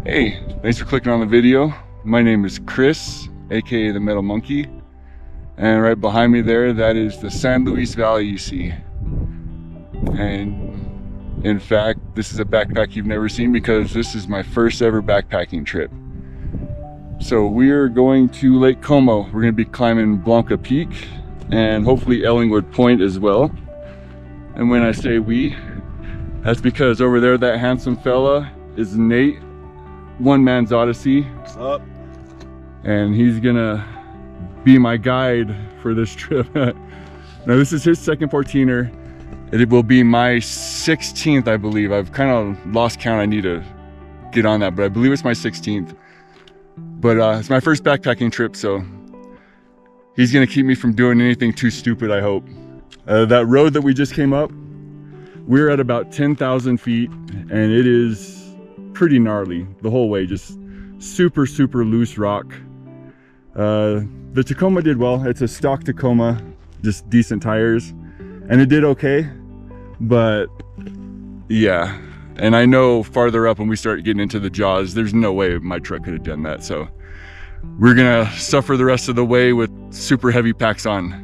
Hey, thanks for clicking on the video. My name is Chris, aka the Metal Monkey, and right behind me there, that is the San Luis Valley you see. And in fact, this is a backpack you've never seen because this is my first ever backpacking trip. So we're going to Lake Como. We're going to be climbing Blanca Peak and hopefully Ellingwood Point as well. And when I say we, that's because over there, that handsome fella is Nate, One Man's Odyssey. What's up? And he's gonna be my guide for this trip. Now this is his second 14er. It will be my 16th, I believe. I've kind of lost count. I need to get on that, but I believe it's my 16th. But it's my first backpacking trip, so he's gonna keep me from doing anything too stupid, I hope. That road that we just came up, we're at about 10,000 feet, and it is pretty gnarly the whole way. Just super loose rock. The Tacoma did well. It's a stock Tacoma, just decent tires, and it did okay. But yeah, and I know farther up when we start getting into the jaws, there's no way my truck could have done that. So we're gonna suffer the rest of the way with super heavy packs on.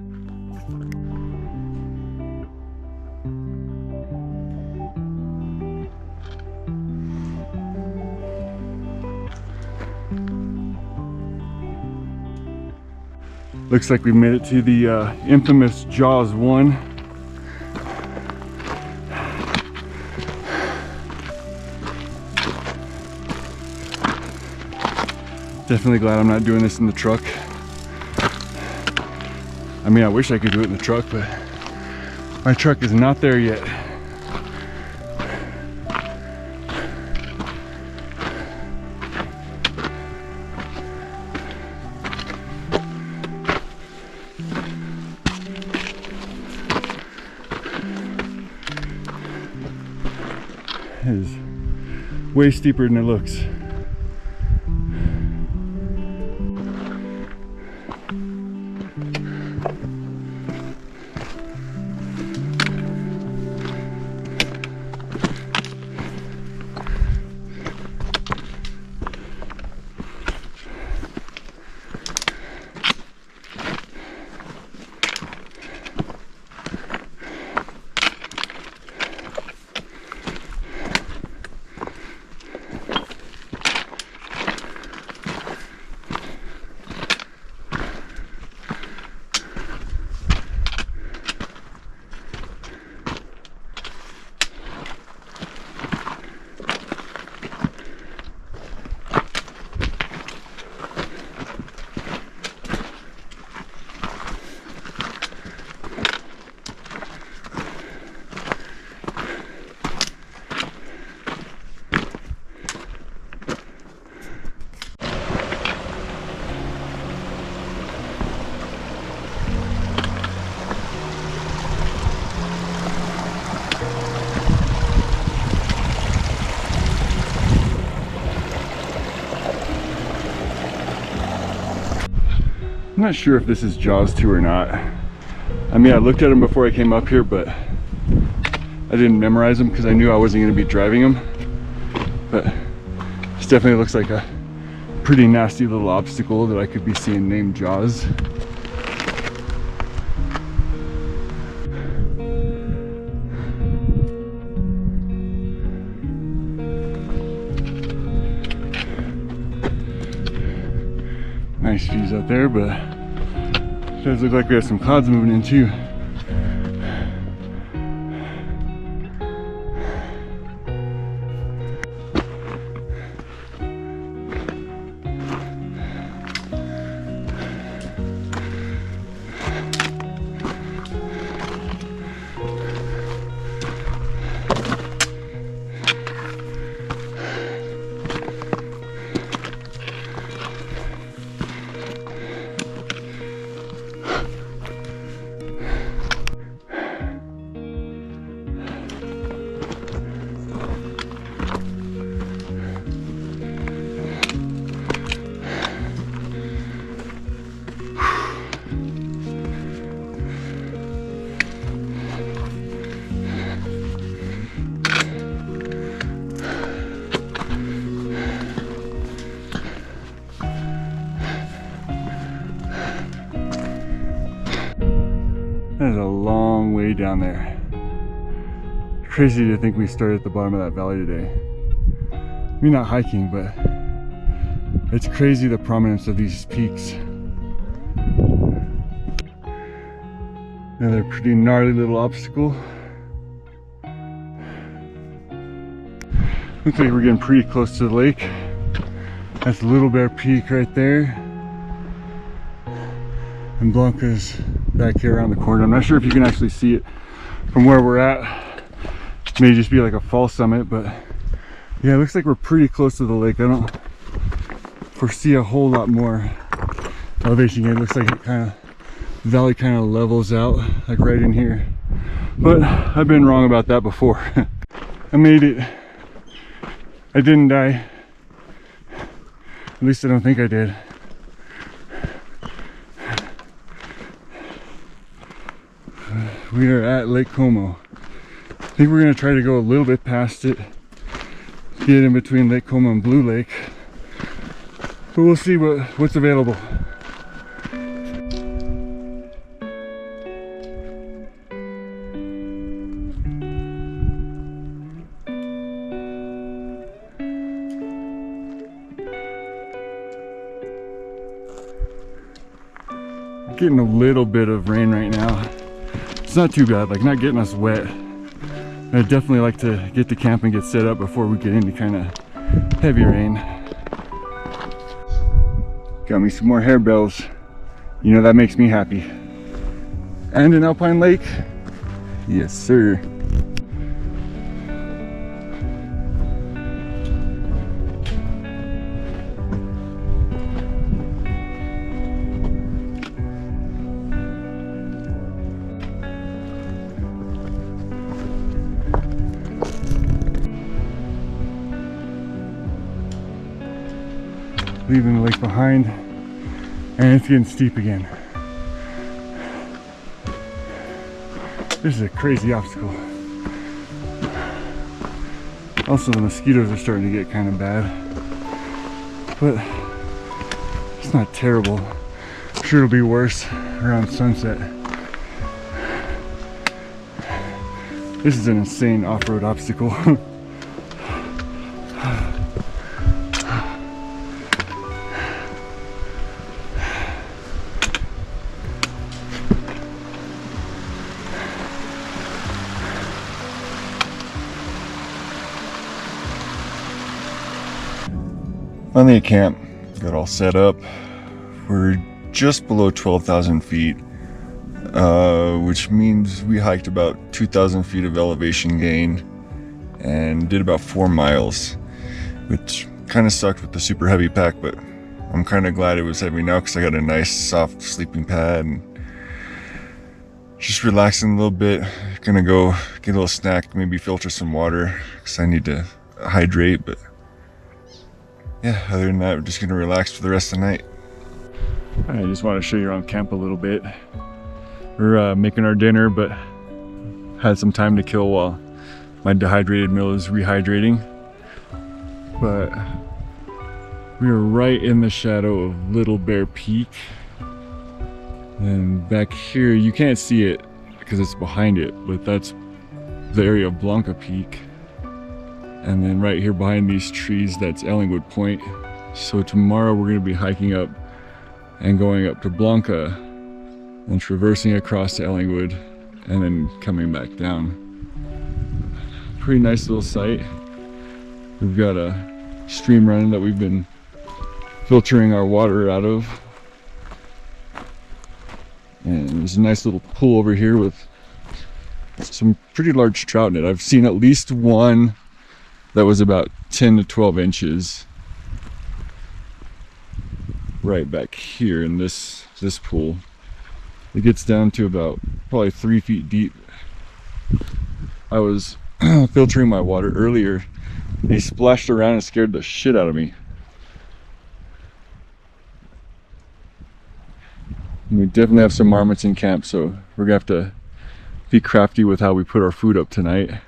Looks like we made it to the infamous Jaws 1. Definitely glad I'm not doing this in the truck. I mean, I wish I could do it in the truck, but my truck is not there yet. It is way steeper than it looks. I'm not sure if this is Jaws 2 or not. I mean, I looked at them before I came up here, but I didn't memorize them because I knew I wasn't going to be driving them. But this definitely looks like a pretty nasty little obstacle that I could be seeing named Jaws. Nice views out there, but it does look like we have some clouds moving in too. That is a long way down there. Crazy to think we started at the bottom of that valley today. I mean, not hiking, but it's crazy the prominence of these peaks. Another pretty gnarly little obstacle. Looks like we're getting pretty close to the lake. That's Little Bear Peak right there. And Blanca's back here around the corner. I'm not sure if you can actually see it from where we're at. It may just be like a false summit, but yeah, it looks like we're pretty close to the lake. I don't foresee a whole lot more elevation gain. It looks like it the valley kind of levels out like right in here. But I've been wrong about that before. I made it. I didn't die. At least I don't think I did. We are at Lake Como. I think we're gonna try to go a little bit past it, get in between Lake Como and Blue Lake, but we'll see what's available. Getting a little bit of rain right now. It's not too bad, like not getting us wet. I'd definitely like to get to camp and get set up before we get into kind of heavy rain. Got me some more harebells. You know, that makes me happy. And an alpine lake. Yes, sir. Leaving the lake behind, and it's getting steep again. This is a crazy obstacle. Also, the mosquitoes are starting to get kind of bad, but it's not terrible. I'm sure it'll be worse around sunset. This is an insane off-road obstacle. Finally at camp, got all set up. We're just below 12,000 feet, which means we hiked about 2,000 feet of elevation gain and did about 4 miles, which kind of sucked with the super heavy pack, but I'm kind of glad it was heavy now because I got a nice soft sleeping pad and just relaxing a little bit. Gonna go get a little snack, maybe filter some water because I need to hydrate, but yeah, other than that, we're just gonna relax for the rest of the night. I just want to show you around camp a little bit. We're making our dinner, but had some time to kill while my dehydrated meal is rehydrating. But we are right in the shadow of Little Bear Peak. And back here, you can't see it because it's behind it, but that's the area of Blanca Peak. And then right here behind these trees, that's Ellingwood Point. So tomorrow we're gonna be hiking up and going up to Blanca and traversing across to Ellingwood and then coming back down. Pretty nice little site. We've got a stream running that we've been filtering our water out of. And there's a nice little pool over here with some pretty large trout in it. I've seen at least one that was about 10 to 12 inches right back here in this pool. It gets down to about probably 3 feet deep. I was filtering my water earlier. They splashed around and scared the shit out of me. And we definitely have some marmots in camp, so we're gonna have to be crafty with how we put our food up tonight.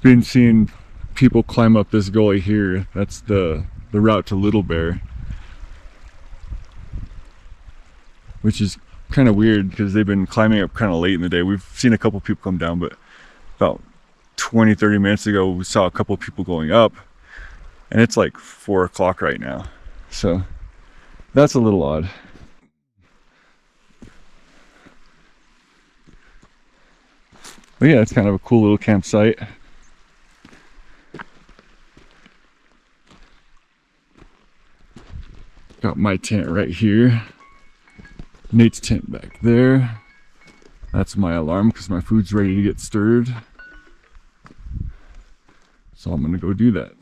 Been seeing people climb up this gully here. That's the route to Little Bear, which is kind of weird because they've been climbing up kind of late in the day. We've seen a couple people come down, but about 20-30 minutes ago we saw a couple people going up, and it's like 4 o'clock right now, so that's a little odd. But yeah, it's kind of a cool little campsite. Got my tent right here, Nate's tent back there. That's my alarm because my food's ready to get stirred, so I'm gonna go do that.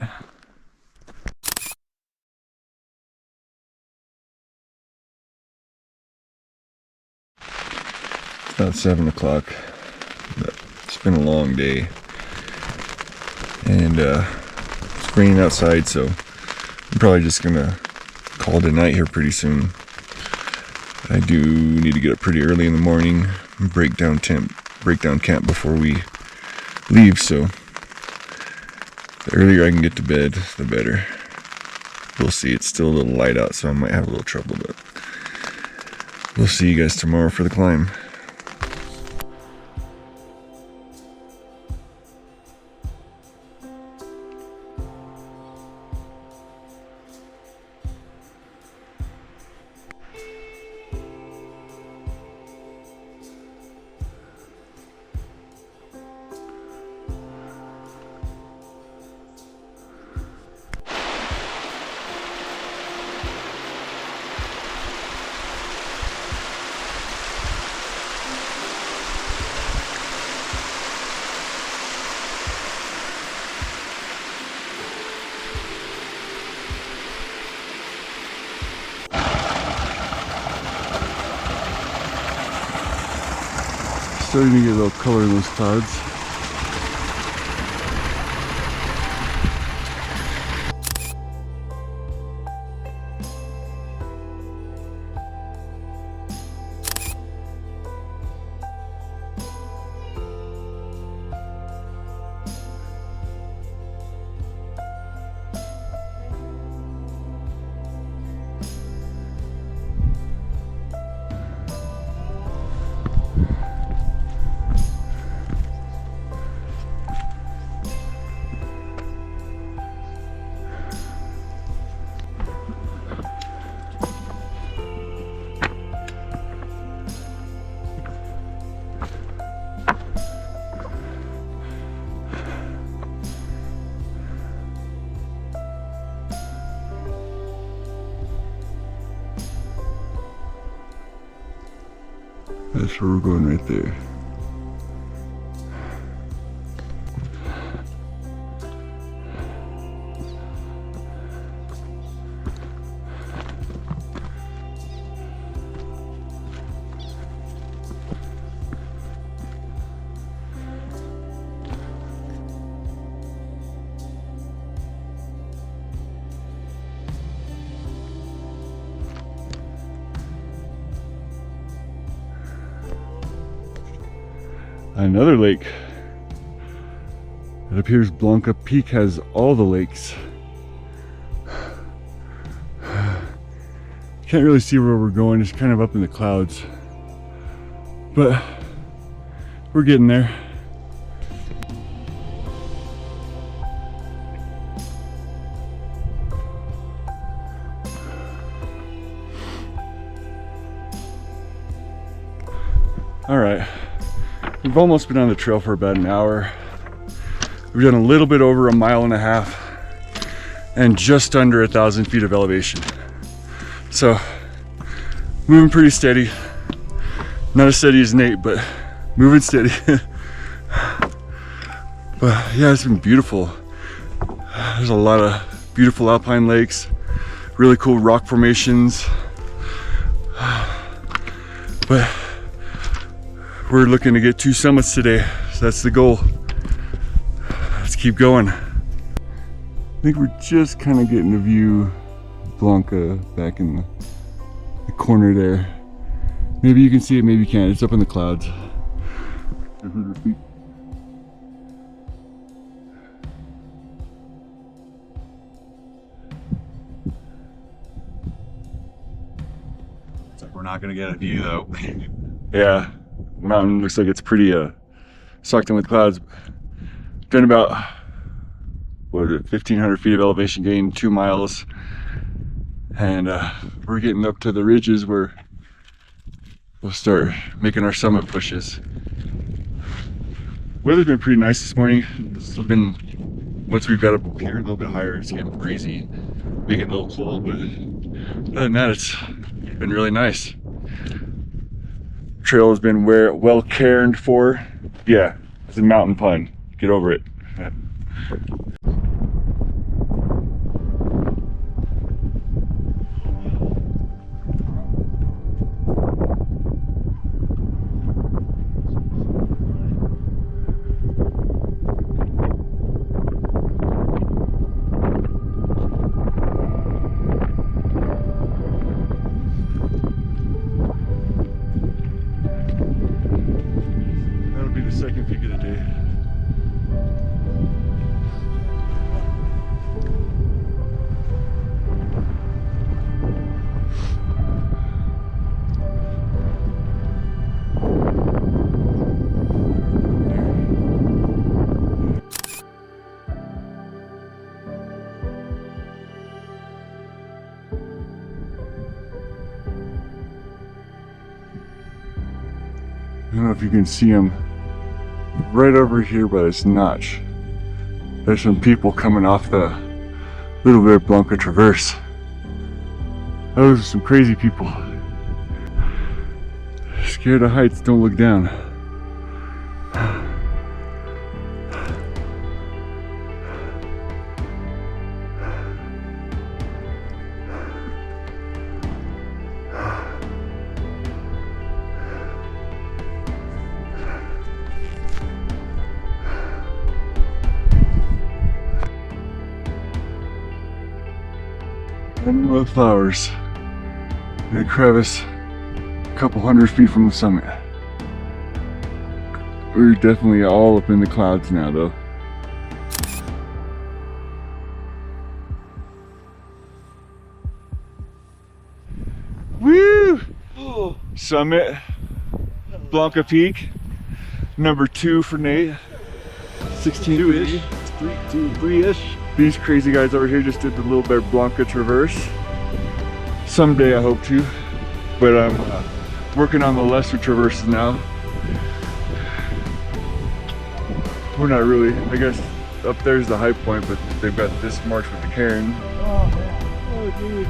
It's about 7 o'clock. It's been a long day, and it's raining outside, so I'm probably just gonna call it a night here pretty soon. I do need to get up pretty early in the morning and break down camp before we leave, so the earlier I can get to bed, the better. We'll see. It's still a little light out, so I might have a little trouble, but we'll see you guys tomorrow for the climb. Starting to get a little color in those clouds. That's where we're going right there. Another lake. It appears Blanca Peak has all the lakes. Can't really see where we're going, it's kind of up in the clouds. But we're getting there. All right. We've almost been on the trail for about an hour. We've done a little bit over 1.5 miles and just under 1,000 feet of elevation. So, moving pretty steady. Not as steady as Nate, but moving steady. But yeah, it's been beautiful. There's a lot of beautiful alpine lakes, really cool rock formations. But we're looking to get 2 summits today, so that's the goal. Let's keep going. I think we're just kind of getting a view of Blanca back in the corner there. Maybe you can see it, maybe you can't. It's up in the clouds. We're not gonna get a view though. Yeah, the mountain looks like it's pretty socked in with clouds. Done about, what is it, 1,500 feet of elevation gain, 2 miles. And we're getting up to the ridges where we'll start making our summit pushes. Weather's been pretty nice this morning. It's been, once we got up here a little bit higher, it's getting breezy, making it a little cold, but other than that, it's been really nice. Trail has been well cared for. Yeah, it's a mountain pun. Get over it. Second peak of the day. I don't know if you can see them. Right over here by this notch, there's some people coming off the Little Bear Blanca Traverse. Those are some crazy people. Scared of heights, don't look down. And flowers in a crevice a couple 100 feet from the summit. We're definitely all up in the clouds now though. Woo! Summit, Blanca Peak, number 2 for Nate. 16-ish. 3-ish. These crazy guys over here just did the Little Bear Blanca Traverse. Someday I hope to, but I'm working on the lesser traverses now. We're not really, I guess up there's the high point, but they've got this march with the cairn. Oh man, oh dude.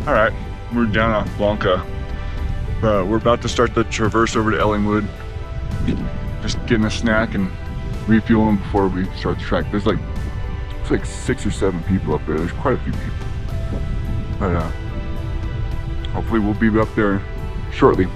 All right, we're down off Blanca. We're about to start the traverse over to Ellingwood. Just getting a snack and refueling before we start the trek. It's like 6 or 7 people up there. There's quite a few people. But hopefully we'll be up there shortly.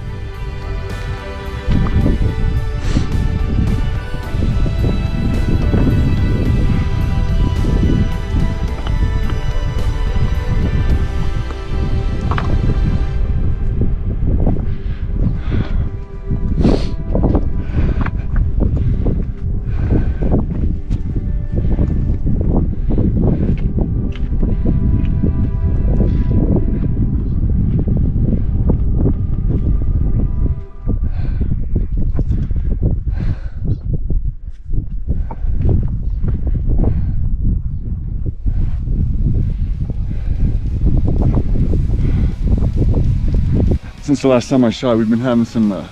Since the last time I shot, we've been having some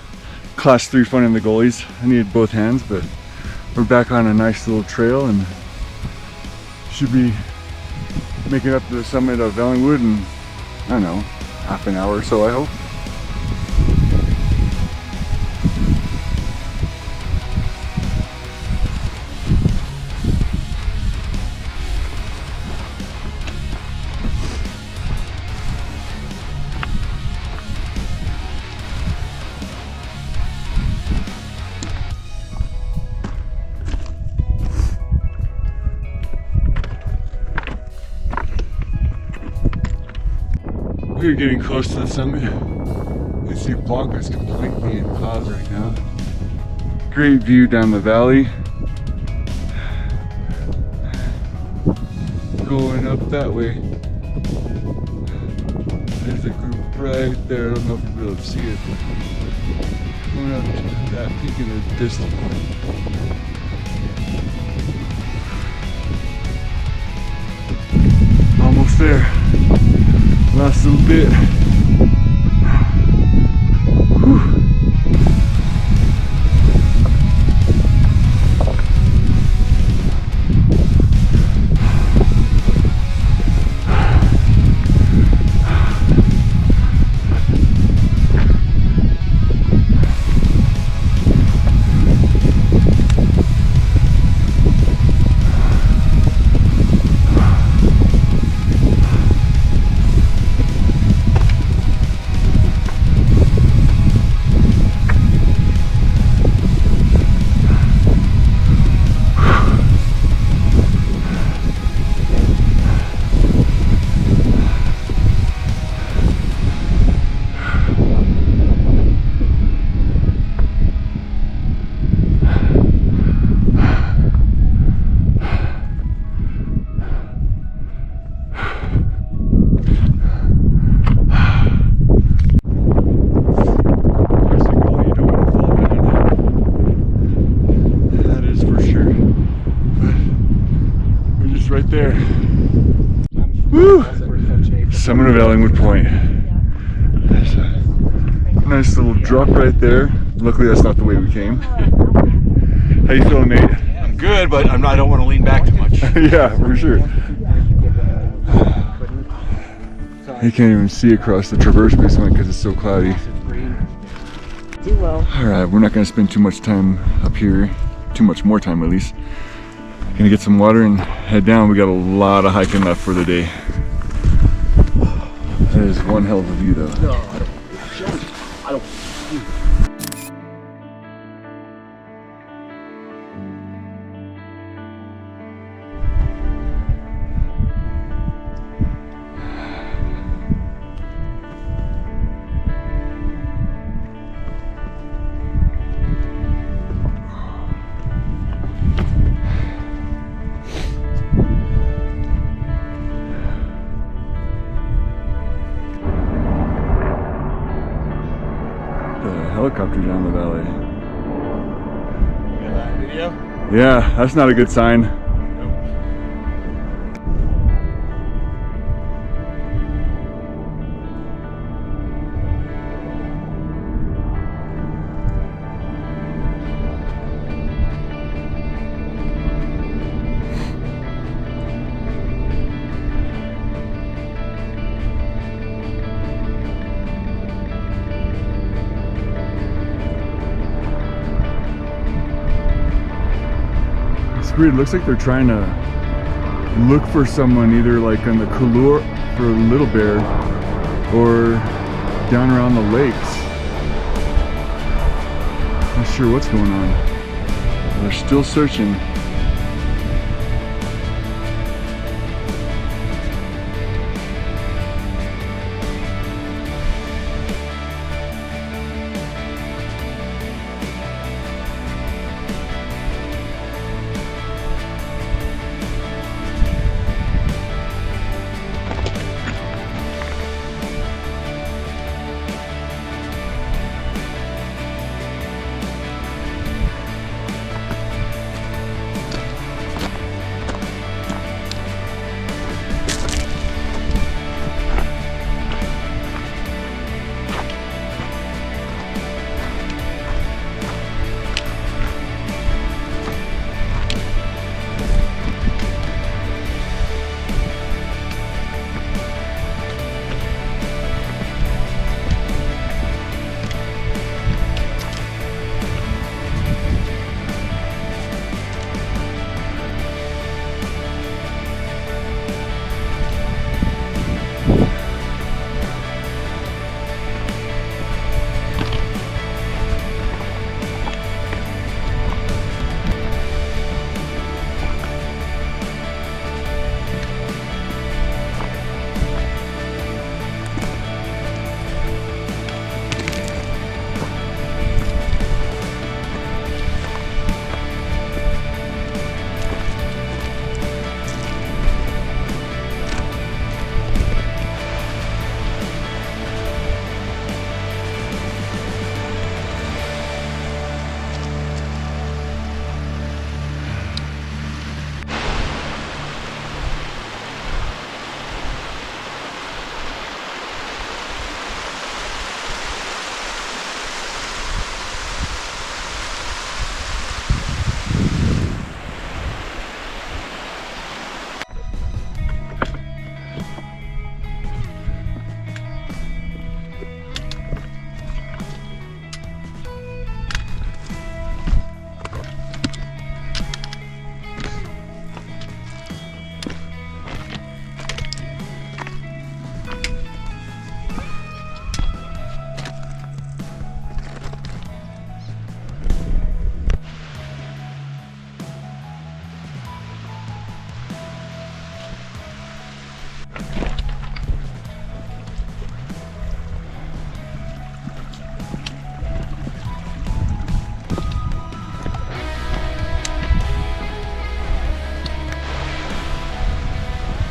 class 3 fun in the gullies. I needed both hands, but we're back on a nice little trail and should be making it up to the summit of Ellingwood in, I don't know, half an hour or so, I hope. We're getting close to the summit. You see Blanca is completely in clouds right now. Great view down the valley. Going up that way. There's a group right there. I don't know if you'll be able to see it. Going up to that peak in the distance. Almost there. Last little bit. Whew. Right there. Woo! Summit of Ellingwood Point. There's a nice little drop right there. Luckily that's not the way we came. How you feeling, Nate? I'm good, but I don't want to lean back too much. Yeah, for sure. You can't even see across the traverse basement because it's so cloudy. Alright, we're not going to spend too much time up here. Too much more time at least. Gonna get some water and head down. We got a lot of hiking left for the day. That is one hell of a view though. No, I don't. Helicopter down the valley. You got that video? Yeah, that's not a good sign. Weird. It looks like they're trying to look for someone either like on the couloir for Little Bear or down around the lakes. Not sure what's going on. They're still searching.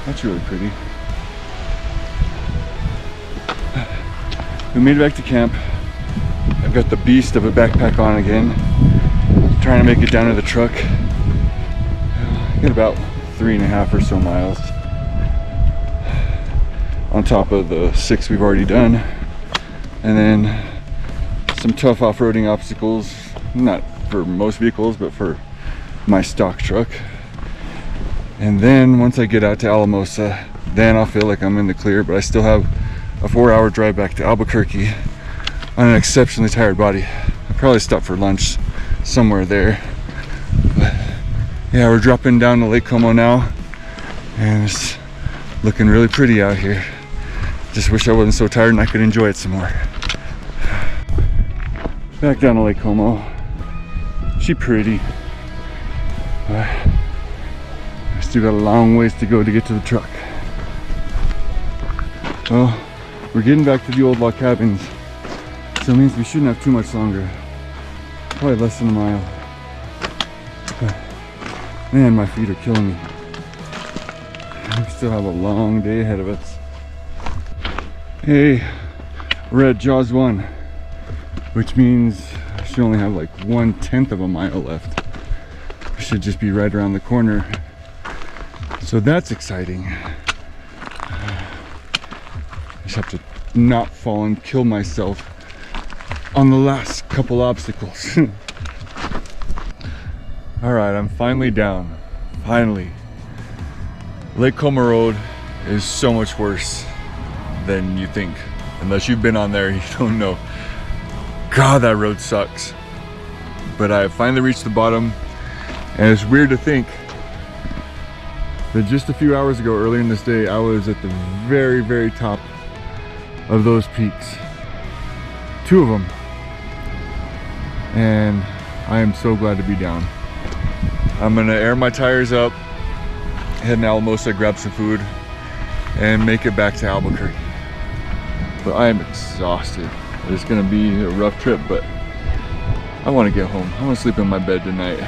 That's really pretty. We made it back to camp. I've got the beast of a backpack on again. Trying to make it down to the truck. I got about 3.5 or so miles. On top of the 6 we've already done. And then some tough off-roading obstacles. Not for most vehicles, but for my stock truck. And then once I get out to Alamosa, then I'll feel like I'm in the clear, but I still have a 4-hour drive back to Albuquerque on an exceptionally tired body. I'll probably stop for lunch somewhere there. But yeah, we're dropping down to Lake Como now, and it's looking really pretty out here. Just wish I wasn't so tired and I could enjoy it some more. Back down to Lake Como. She pretty. I still got a long ways to go to get to the truck. Well, we're getting back to the old log cabins, so it means we shouldn't have too much longer. Probably less than a mile. But man, my feet are killing me. We still have a long day ahead of us. Hey, we're at Jaws 1, which means I should only have like 1/10 of a mile left. I should just be right around the corner. So that's exciting. I just have to not fall and kill myself on the last couple obstacles. All right, I'm finally down. Finally. Lake Como Road is so much worse than you think. Unless you've been on there, you don't know. God, that road sucks. But I finally reached the bottom, and it's weird to think that just a few hours ago, earlier in this day, I was at the very, very top of those peaks. 2 of them. And I am so glad to be down. I'm gonna air my tires up, head to Alamosa, grab some food, and make it back to Albuquerque. But I am exhausted. It's gonna be a rough trip, but I wanna get home. I wanna sleep in my bed tonight.